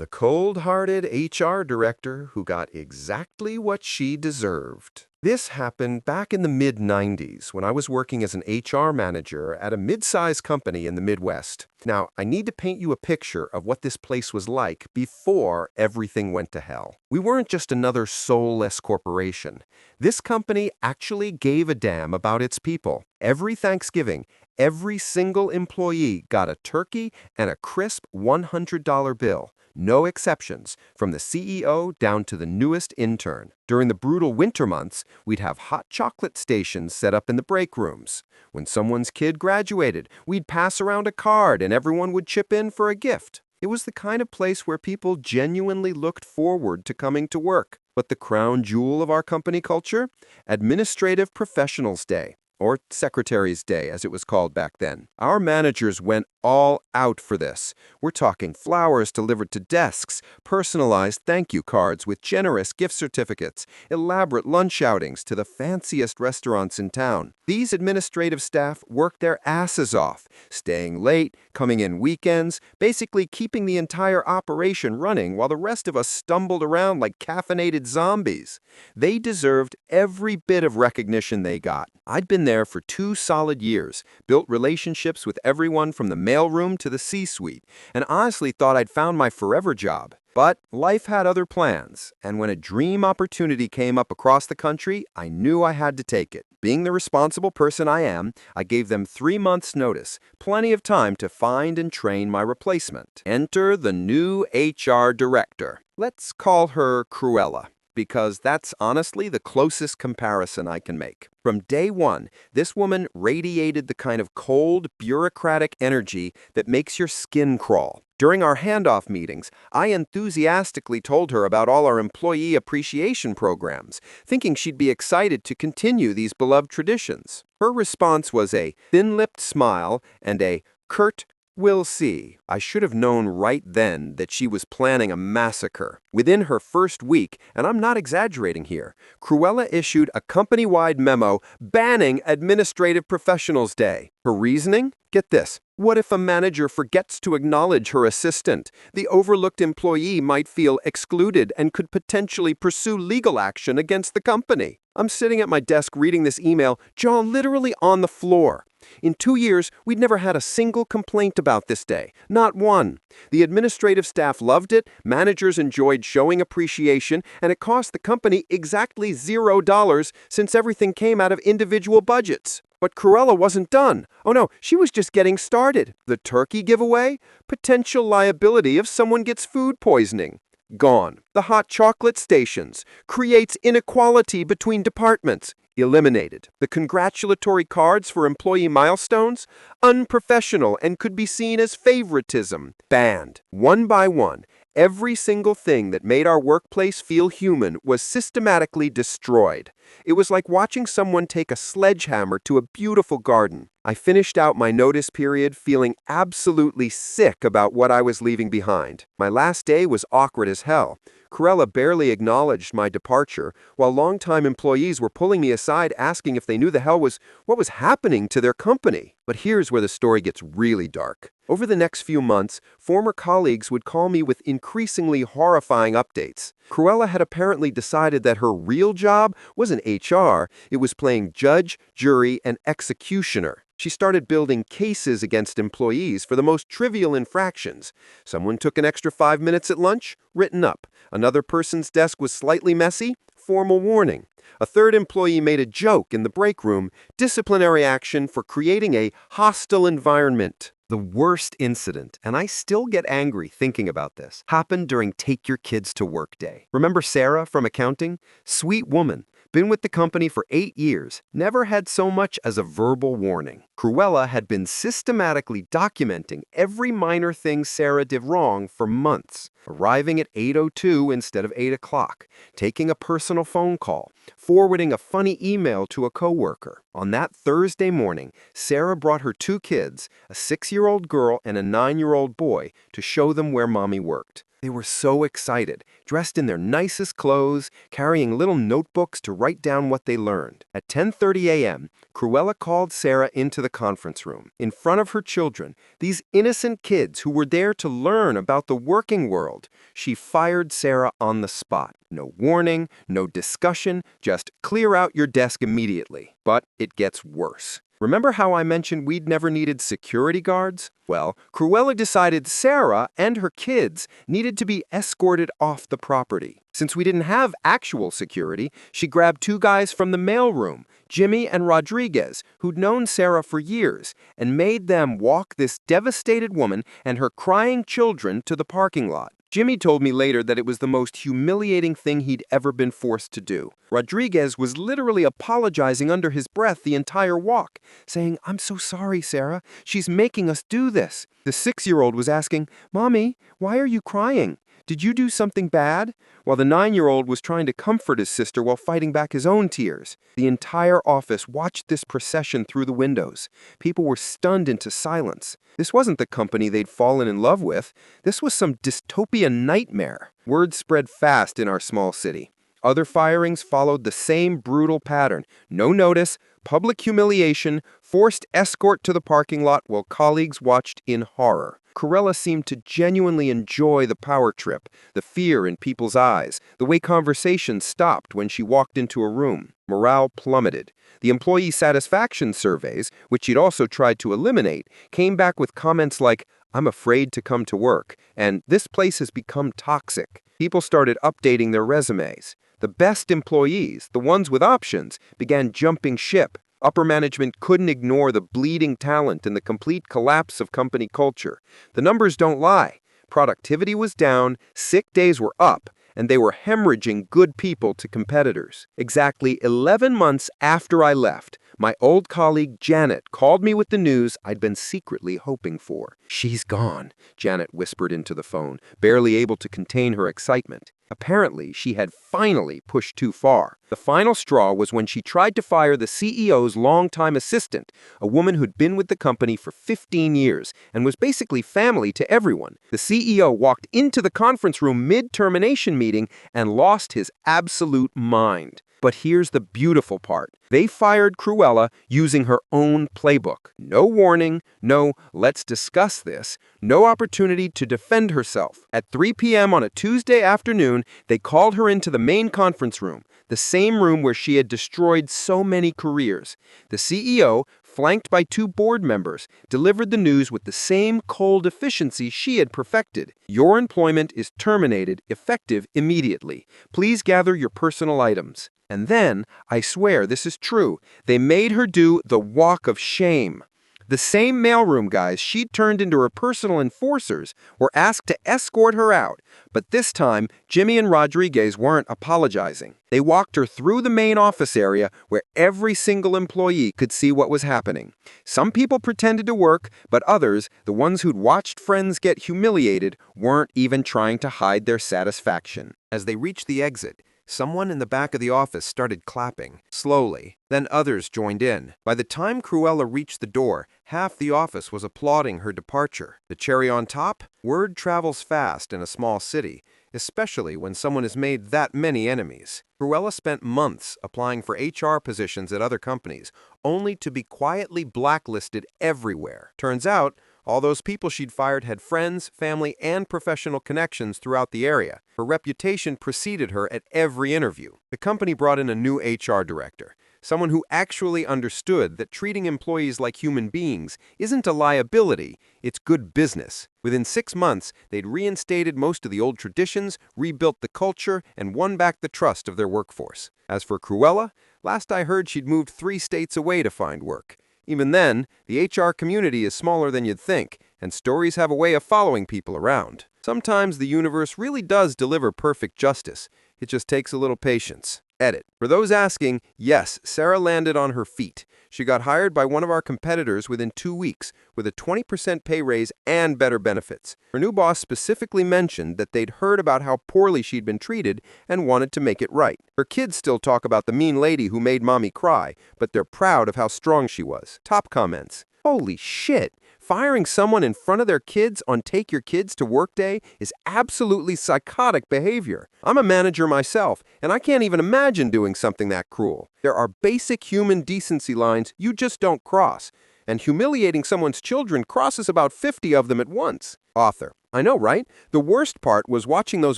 The cold-hearted HR director who got exactly what she deserved. This happened back in the mid-90s when I was working as an HR manager at a mid-sized company in the Midwest. Now, I need to paint you a picture of what this place was like before everything went to hell. We weren't just another soulless corporation. This company actually gave a damn about its people. Every Thanksgiving, every single employee got a turkey and a crisp $100 bill. No exceptions, from the CEO down to the newest intern. During the brutal winter months, we'd have hot chocolate stations set up in the break rooms. When someone's kid graduated, we'd pass around a card and everyone would chip in for a gift. It was the kind of place where people genuinely looked forward to coming to work. But the crown jewel of our company culture? Administrative Professionals Day, or Secretary's Day, as it was called back then. Our managers went all out for this. We're talking flowers delivered to desks, personalized thank you cards with generous gift certificates, elaborate lunch outings to the fanciest restaurants in town. These administrative staff worked their asses off, staying late, coming in weekends, basically keeping the entire operation running while the rest of us stumbled around like caffeinated zombies. They deserved every bit of recognition they got. I'd been there for 2 solid years, built relationships with everyone from the mailroom to the C-suite, and honestly thought I'd found my forever job. But life had other plans, and when a dream opportunity came up across the country, I knew I had to take it. Being the responsible person I am, I gave them 3 months' notice, plenty of time to find and train my replacement. Enter the new HR director. Let's call her Cruella, because that's honestly the closest comparison I can make. From day one, this woman radiated the kind of cold, bureaucratic energy that makes your skin crawl. During our handoff meetings, I enthusiastically told her about all our employee appreciation programs, thinking she'd be excited to continue these beloved traditions. Her response was a thin-lipped smile and a curt, "We'll see." I should have known right then that she was planning a massacre. Within her first week, and I'm not exaggerating here, Cruella issued a company-wide memo banning Administrative Professionals Day. Her reasoning? Get this. What if a manager forgets to acknowledge her assistant? The overlooked employee might feel excluded and could potentially pursue legal action against the company. I'm sitting at my desk reading this email, jaw literally on the floor. In 2 years, we'd never had a single complaint about this day. Not one. The administrative staff loved it, managers enjoyed showing appreciation, and it cost the company exactly $0 since everything came out of individual budgets. But Cruella wasn't done. Oh no, she was just getting started. The turkey giveaway? Potential liability if someone gets food poisoning. Gone. The hot chocolate stations. Creates inequality between departments. Eliminated. The congratulatory cards for employee milestones? Unprofessional and could be seen as favoritism. Banned. One by one, every single thing that made our workplace feel human was systematically destroyed. It was like watching someone take a sledgehammer to a beautiful garden. I finished out my notice period feeling absolutely sick about what I was leaving behind. My last day was awkward as hell. Cruella barely acknowledged my departure, while longtime employees were pulling me aside asking if they knew what was happening to their company. But here's where the story gets really dark. Over the next few months, former colleagues would call me with increasingly horrifying updates. Cruella had apparently decided that her real job wasn't HR, it was playing judge, jury, and executioner. She started building cases against employees for the most trivial infractions. Someone took an extra 5 minutes at lunch? Written up. Another person's desk was slightly messy? Formal warning. A third employee made a joke in the break room? Disciplinary action for creating a hostile environment. The worst incident, and I still get angry thinking about this, happened during Take Your Kids to Work Day. Remember Sarah from accounting? Sweet woman. Been with the company for 8 years, never had so much as a verbal warning. Cruella had been systematically documenting every minor thing Sarah did wrong for months, arriving at 8:02 instead of 8 o'clock, taking a personal phone call, forwarding a funny email to a coworker. On that Thursday morning, Sarah brought her 2 kids, a 6-year-old girl and a 9-year-old boy, to show them where mommy worked. They were so excited, dressed in their nicest clothes, carrying little notebooks to write down what they learned. At 10:30 a.m., Cruella called Sarah into the conference room. In front of her children, these innocent kids who were there to learn about the working world, she fired Sarah on the spot. No warning, no discussion, just clear out your desk immediately. But it gets worse. Remember how I mentioned we'd never needed security guards? Well, Cruella decided Sarah and her kids needed to be escorted off the property. Since we didn't have actual security, she grabbed two guys from the mailroom, Jimmy and Rodriguez, who'd known Sarah for years, and made them walk this devastated woman and her crying children to the parking lot. Jimmy told me later that it was the most humiliating thing he'd ever been forced to do. Rodriguez was literally apologizing under his breath the entire walk, saying, "I'm so sorry, Sarah. She's making us do this." The 6-year-old was asking, "Mommy, why are you crying? Did you do something bad?" While the 9-year-old was trying to comfort his sister while fighting back his own tears. The entire office watched this procession through the windows. People were stunned into silence. This wasn't the company they'd fallen in love with. This was some dystopian nightmare. Word spread fast in our small city. Other firings followed the same brutal pattern. No notice, public humiliation, forced escort to the parking lot while colleagues watched in horror. Cruella seemed to genuinely enjoy the power trip, the fear in people's eyes, the way conversations stopped when she walked into a room. Morale plummeted. The employee satisfaction surveys, which she'd also tried to eliminate, came back with comments like, "I'm afraid to come to work," and "This place has become toxic." People started updating their resumes. The best employees, the ones with options, began jumping ship. Upper management couldn't ignore the bleeding talent and the complete collapse of company culture. The numbers don't lie. Productivity was down, sick days were up, and they were hemorrhaging good people to competitors. Exactly 11 months after I left, my old colleague Janet called me with the news I'd been secretly hoping for. "She's gone," Janet whispered into the phone, barely able to contain her excitement. Apparently, she had finally pushed too far. The final straw was when she tried to fire the CEO's longtime assistant, a woman who'd been with the company for 15 years and was basically family to everyone. The CEO walked into the conference room mid-termination meeting and lost his absolute mind. But here's the beautiful part. They fired Cruella using her own playbook. No warning, no "let's discuss this," no opportunity to defend herself. At 3 p.m. on a Tuesday afternoon, they called her into the main conference room, the same room where she had destroyed so many careers. The CEO, flanked by two board members, delivered the news with the same cold efficiency she had perfected. "Your employment is terminated, effective immediately. Please gather your personal items." And then, I swear this is true, they made her do the walk of shame. The same mailroom guys she'd turned into her personal enforcers were asked to escort her out, but this time, Jimmy and Rodriguez weren't apologizing. They walked her through the main office area where every single employee could see what was happening. Some people pretended to work, but others, the ones who'd watched friends get humiliated, weren't even trying to hide their satisfaction. As they reached the exit, someone in the back of the office started clapping, slowly. Then others joined in. By the time Cruella reached the door, half the office was applauding her departure. The cherry on top? Word travels fast in a small city, especially when someone has made that many enemies. Cruella spent months applying for HR positions at other companies, only to be quietly blacklisted everywhere. Turns out, all those people she'd fired had friends, family, and professional connections throughout the area. Her reputation preceded her at every interview. The company brought in a new HR director, someone who actually understood that treating employees like human beings isn't a liability, it's good business. Within 6 months, they'd reinstated most of the old traditions, rebuilt the culture, and won back the trust of their workforce. As for Cruella, last I heard she'd moved 3 states away to find work. Even then, the HR community is smaller than you'd think, and stories have a way of following people around. Sometimes the universe really does deliver perfect justice. It just takes a little patience. Edit. For those asking, yes, Sarah landed on her feet. She got hired by one of our competitors within 2 weeks, with a 20% pay raise and better benefits. Her new boss specifically mentioned that they'd heard about how poorly she'd been treated and wanted to make it right. Her kids still talk about the mean lady who made mommy cry, but they're proud of how strong she was. Top comments. Holy shit! Firing someone in front of their kids on Take Your Kids to Work Day is absolutely psychotic behavior. I'm a manager myself, and I can't even imagine doing something that cruel. There are basic human decency lines you just don't cross, and humiliating someone's children crosses about 50 of them at once. Author. I know, right? The worst part was watching those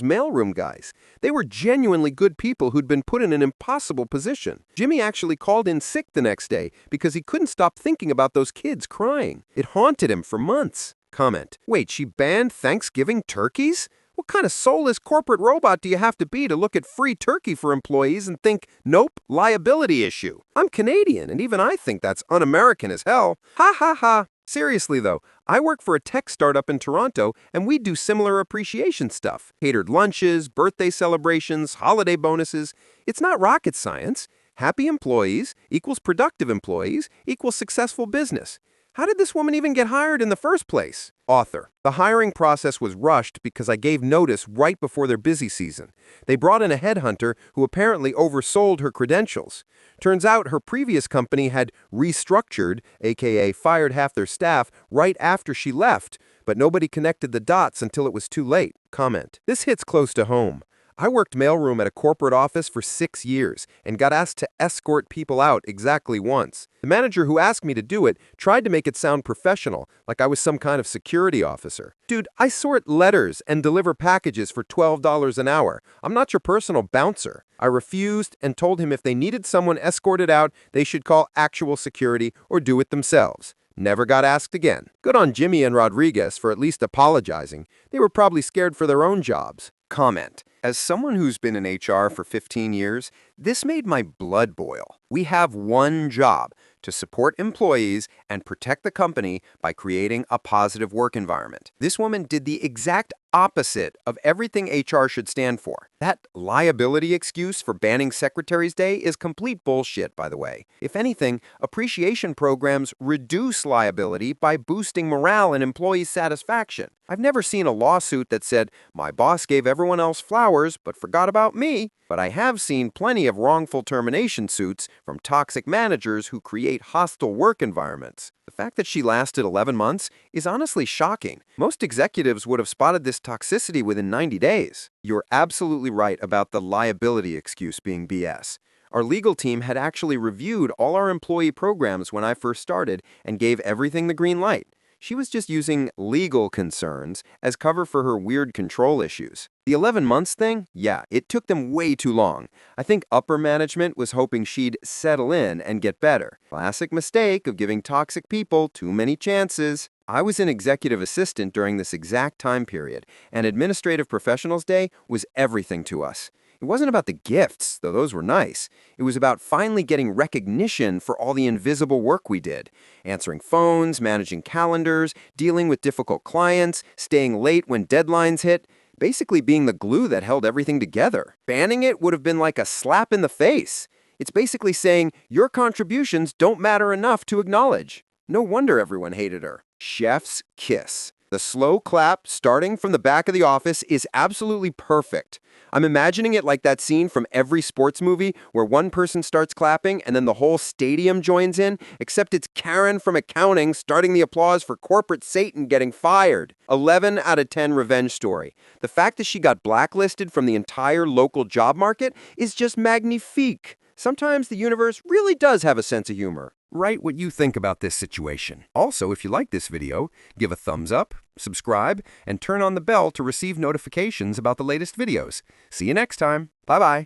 mailroom guys. They were genuinely good people who'd been put in an impossible position. Jimmy actually called in sick the next day because he couldn't stop thinking about those kids crying. It haunted him for months. Comment. Wait, she banned Thanksgiving turkeys? What kind of soulless corporate robot do you have to be to look at free turkey for employees and think, nope, liability issue? I'm Canadian, and even I think that's un-American as hell. Ha ha ha. Seriously though, I work for a tech startup in Toronto, and we do similar appreciation stuff. Catered lunches, birthday celebrations, holiday bonuses. It's not rocket science. Happy employees equals productive employees equals successful business. How did this woman even get hired in the first place? Author. The hiring process was rushed because I gave notice right before their busy season. They brought in a headhunter who apparently oversold her credentials. Turns out her previous company had restructured, aka fired half their staff, right after she left, but nobody connected the dots until it was too late. Comment. This hits close to home. I worked mailroom at a corporate office for 6 years and got asked to escort people out exactly once. The manager who asked me to do it tried to make it sound professional, like I was some kind of security officer. Dude, I sort letters and deliver packages for $12 an hour. I'm not your personal bouncer. I refused and told him if they needed someone escorted out, they should call actual security or do it themselves. Never got asked again. Good on Jimmy and Rodriguez for at least apologizing. They were probably scared for their own jobs. Comment. As someone who's been in HR for 15 years, this made my blood boil. We have one job: to support employees and protect the company by creating a positive work environment. This woman did the exact opposite of everything HR should stand for. That liability excuse for banning Secretary's Day is complete bullshit, by the way. If anything, appreciation programs reduce liability by boosting morale and employee satisfaction. I've never seen a lawsuit that said, my boss gave everyone else flowers but forgot about me. But I have seen plenty of wrongful termination suits from toxic managers who create hostile work environments. The fact that she lasted 11 months is honestly shocking. Most executives would have spotted this toxicity within 90 days. You're absolutely right about the liability excuse being BS. Our legal team had actually reviewed all our employee programs when I first started and gave everything the green light. She was just using legal concerns as cover for her weird control issues. The 11 months thing? Yeah, it took them way too long. I think upper management was hoping she'd settle in and get better. Classic mistake of giving toxic people too many chances. I was an executive assistant during this exact time period, and Administrative Professionals Day was everything to us. It wasn't about the gifts, though those were nice. It was about finally getting recognition for all the invisible work we did. Answering phones, managing calendars, dealing with difficult clients, staying late when deadlines hit. Basically being the glue that held everything together. Banning it would have been like a slap in the face. It's basically saying your contributions don't matter enough to acknowledge. No wonder everyone hated her. Chef's kiss. The slow clap starting from the back of the office is absolutely perfect. I'm imagining it like that scene from every sports movie where one person starts clapping and then the whole stadium joins in, except it's Karen from accounting starting the applause for corporate Satan getting fired. 11 out of 10 revenge story. The fact that she got blacklisted from the entire local job market is just magnifique. Sometimes the universe really does have a sense of humor. Write what you think about this situation. Also, if you like this video, give a thumbs up, subscribe, and turn on the bell to receive notifications about the latest videos. See you next time. Bye-bye.